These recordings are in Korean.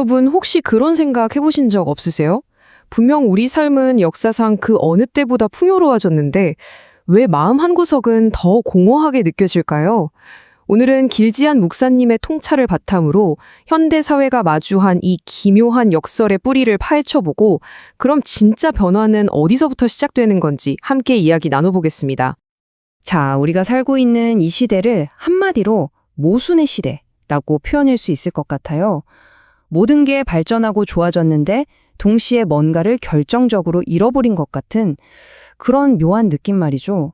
여러분 혹시 그런 생각 해보신 적 없으세요? 분명 우리 삶은 역사상 그 어느 때보다 풍요로워졌는데 왜 마음 한구석은 더 공허하게 느껴질까요? 오늘은 길지한 목사님의 통찰을 바탕으로 현대 사회가 마주한 이 기묘한 역설의 뿌리를 파헤쳐보고 그럼 진짜 변화는 어디서부터 시작되는 건지 함께 이야기 나눠보겠습니다. 자, 우리가 살고 있는 이 시대를 한마디로 모순의 시대라고 표현할 수 있을 것 같아요. 모든 게 발전하고 좋아졌는데 동시에 뭔가를 결정적으로 잃어버린 것 같은 그런 묘한 느낌 말이죠.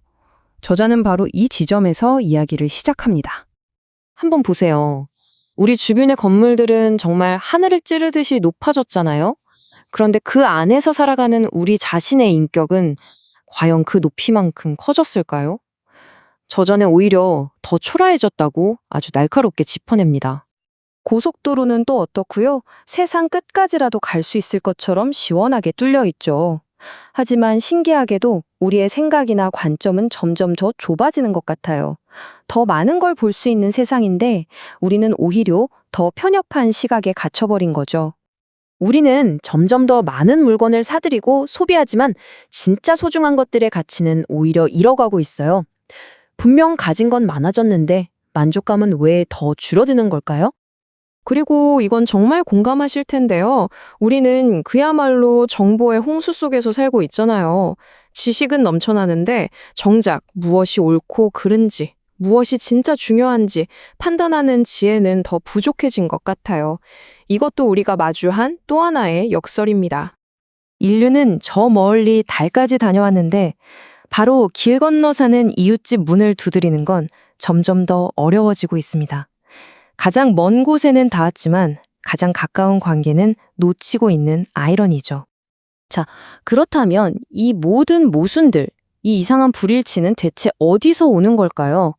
저자는 바로 이 지점에서 이야기를 시작합니다. 한번 보세요. 우리 주변의 건물들은 정말 하늘을 찌르듯이 높아졌잖아요. 그런데 그 안에서 살아가는 우리 자신의 인격은 과연 그 높이만큼 커졌을까요? 저자는 오히려 더 초라해졌다고 아주 날카롭게 짚어냅니다. 고속도로는 또 어떻고요? 세상 끝까지라도 갈 수 있을 것처럼 시원하게 뚫려 있죠. 하지만 신기하게도 우리의 생각이나 관점은 점점 더 좁아지는 것 같아요. 더 많은 걸 볼 수 있는 세상인데 우리는 오히려 더 편협한 시각에 갇혀버린 거죠. 우리는 점점 더 많은 물건을 사들이고 소비하지만 진짜 소중한 것들의 가치는 오히려 잃어가고 있어요. 분명 가진 건 많아졌는데 만족감은 왜 더 줄어드는 걸까요? 그리고 이건 정말 공감하실 텐데요. 우리는 그야말로 정보의 홍수 속에서 살고 있잖아요. 지식은 넘쳐나는데 정작 무엇이 옳고 그른지, 무엇이 진짜 중요한지 판단하는 지혜는 더 부족해진 것 같아요. 이것도 우리가 마주한 또 하나의 역설입니다. 인류는 저 멀리 달까지 다녀왔는데 바로 길 건너 사는 이웃집 문을 두드리는 건 점점 더 어려워지고 있습니다. 가장 먼 곳에는 닿았지만 가장 가까운 관계는 놓치고 있는 아이러니죠. 자, 그렇다면 이 모든 모순들, 이 이상한 불일치는 대체 어디서 오는 걸까요?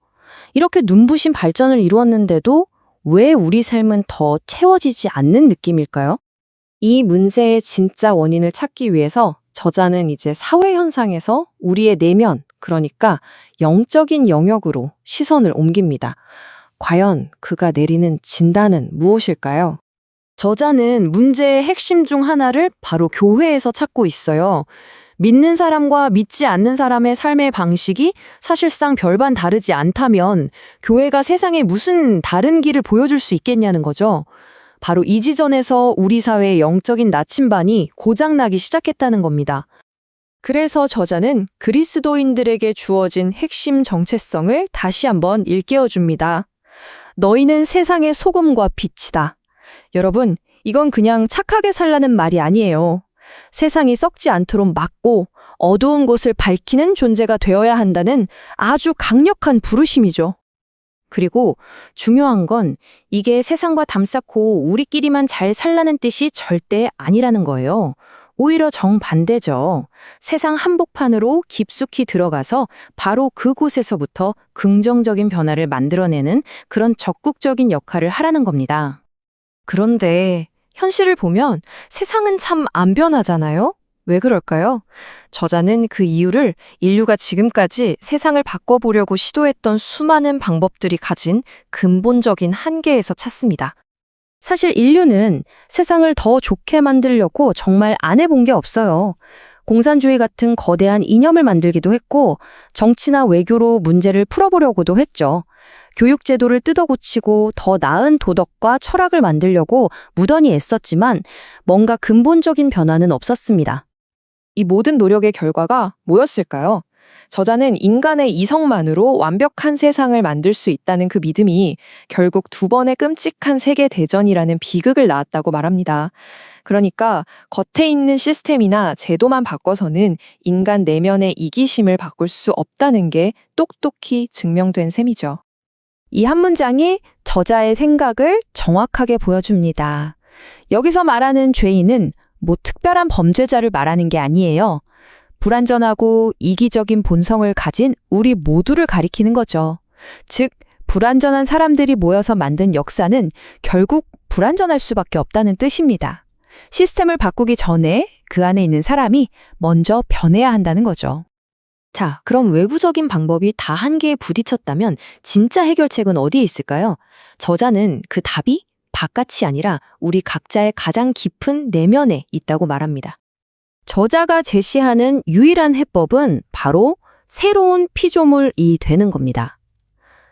이렇게 눈부신 발전을 이루었는데도 왜 우리 삶은 더 채워지지 않는 느낌일까요? 이 문제의 진짜 원인을 찾기 위해서 저자는 이제 사회 현상에서 우리의 내면, 그러니까 영적인 영역으로 시선을 옮깁니다. 과연 그가 내리는 진단은 무엇일까요? 저자는 문제의 핵심 중 하나를 바로 교회에서 찾고 있어요. 믿는 사람과 믿지 않는 사람의 삶의 방식이 사실상 별반 다르지 않다면 교회가 세상에 무슨 다른 길을 보여줄 수 있겠냐는 거죠. 바로 이 지점에서 우리 사회의 영적인 나침반이 고장나기 시작했다는 겁니다. 그래서 저자는 그리스도인들에게 주어진 핵심 정체성을 다시 한번 일깨워줍니다. 너희는 세상의 소금과 빛이다. 여러분, 이건 그냥 착하게 살라는 말이 아니에요. 세상이 썩지 않도록 막고 어두운 곳을 밝히는 존재가 되어야 한다는 아주 강력한 부르심이죠. 그리고 중요한 건 이게 세상과 담쌓고 우리끼리만 잘 살라는 뜻이 절대 아니라는 거예요. 오히려 정반대죠. 세상 한복판으로 깊숙이 들어가서 바로 그곳에서부터 긍정적인 변화를 만들어내는 그런 적극적인 역할을 하라는 겁니다. 그런데 현실을 보면 세상은 참 안 변하잖아요? 왜 그럴까요? 저자는 그 이유를 인류가 지금까지 세상을 바꿔보려고 시도했던 수많은 방법들이 가진 근본적인 한계에서 찾습니다. 사실 인류는 세상을 더 좋게 만들려고 정말 안 해본 게 없어요. 공산주의 같은 거대한 이념을 만들기도 했고 정치나 외교로 문제를 풀어보려고도 했죠. 교육제도를 뜯어고치고 더 나은 도덕과 철학을 만들려고 무던히 애썼지만 뭔가 근본적인 변화는 없었습니다. 이 모든 노력의 결과가 뭐였을까요? 저자는 인간의 이성만으로 완벽한 세상을 만들 수 있다는 그 믿음이 결국 두 번의 끔찍한 세계대전이라는 비극을 낳았다고 말합니다. 그러니까 겉에 있는 시스템이나 제도만 바꿔서는 인간 내면의 이기심을 바꿀 수 없다는 게 똑똑히 증명된 셈이죠. 이 한 문장이 저자의 생각을 정확하게 보여줍니다. 여기서 말하는 죄인은 뭐 특별한 범죄자를 말하는 게 아니에요. 불완전하고 이기적인 본성을 가진 우리 모두를 가리키는 거죠. 즉, 불완전한 사람들이 모여서 만든 역사는 결국 불완전할 수밖에 없다는 뜻입니다. 시스템을 바꾸기 전에 그 안에 있는 사람이 먼저 변해야 한다는 거죠. 자, 그럼 외부적인 방법이 다 한계에 부딪혔다면 진짜 해결책은 어디에 있을까요? 저자는 그 답이 바깥이 아니라 우리 각자의 가장 깊은 내면에 있다고 말합니다. 저자가 제시하는 유일한 해법은 바로 새로운 피조물이 되는 겁니다.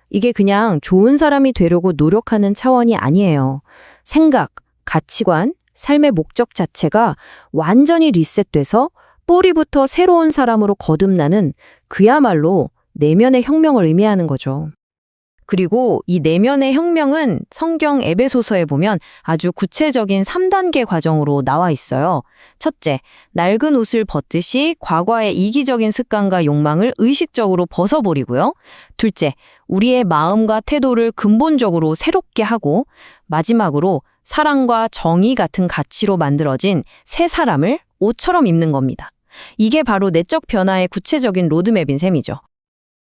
이게 그냥 좋은 사람이 되려고 노력하는 차원이 아니에요. 생각, 가치관, 삶의 목적 자체가 완전히 리셋돼서 뿌리부터 새로운 사람으로 거듭나는 그야말로 내면의 혁명을 의미하는 거죠. 그리고 이 내면의 혁명은 성경 에베소서에 보면 아주 구체적인 3단계 과정으로 나와 있어요. 첫째, 낡은 옷을 벗듯이 과거의 이기적인 습관과 욕망을 의식적으로 벗어버리고요. 둘째, 우리의 마음과 태도를 근본적으로 새롭게 하고, 마지막으로 사랑과 정의 같은 가치로 만들어진 새 사람을 옷처럼 입는 겁니다. 이게 바로 내적 변화의 구체적인 로드맵인 셈이죠.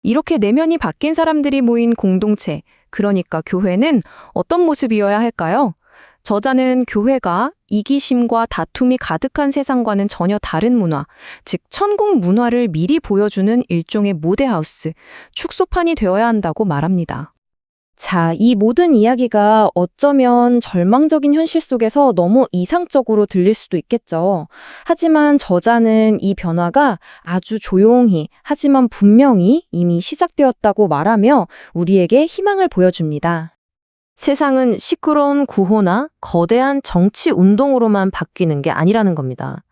이렇게 내면이 바뀐 사람들이 모인 공동체, 그러니까 교회는 어떤 모습이어야 할까요? 저자는 교회가 이기심과 다툼이 가득한 세상과는 전혀 다른 문화, 즉 천국 문화를 미리 보여주는 일종의 모델하우스, 축소판이 되어야 한다고 말합니다. 자, 이 모든 이야기가 어쩌면 절망적인 현실 속에서 너무 이상적으로 들릴 수도 있겠죠. 하지만 저자는 이 변화가 아주 조용히, 하지만 분명히 이미 시작되었다고 말하며 우리에게 희망을 보여줍니다. 세상은 시끄러운 구호나 거대한 정치 운동으로만 바뀌는 게 아니라는 겁니다.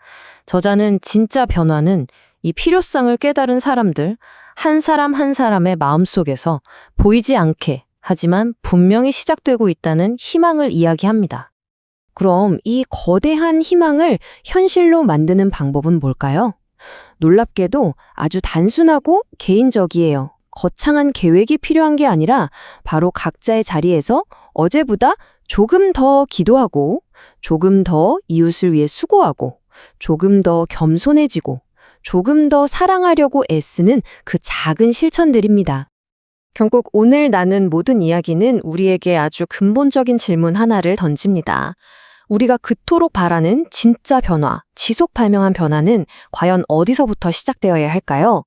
저자는 진짜 변화는 이 필요성을 깨달은 사람들, 한 사람 한 사람의 마음속에서 보이지 않게 하지만 분명히 시작되고 있다는 희망을 이야기합니다. 그럼 이 거대한 희망을 현실로 만드는 방법은 뭘까요? 놀랍게도 아주 단순하고 개인적이에요. 거창한 계획이 필요한 게 아니라 바로 각자의 자리에서 어제보다 조금 더 기도하고, 조금 더 이웃을 위해 수고하고, 조금 더 겸손해지고, 조금 더 사랑하려고 애쓰는 그 작은 실천들입니다. 결국 오늘 나눈 모든 이야기는 우리에게 아주 근본적인 질문 하나를 던집니다. 우리가 그토록 바라는 진짜 변화, 지속 발명한 변화는 과연 어디서부터 시작되어야 할까요?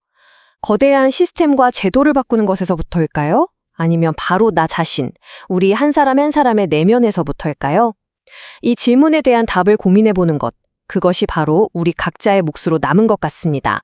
거대한 시스템과 제도를 바꾸는 것에서부터일까요? 아니면 바로 나 자신, 우리 한 사람 한 사람의 내면에서부터일까요? 이 질문에 대한 답을 고민해보는 것, 그것이 바로 우리 각자의 몫으로 남은 것 같습니다.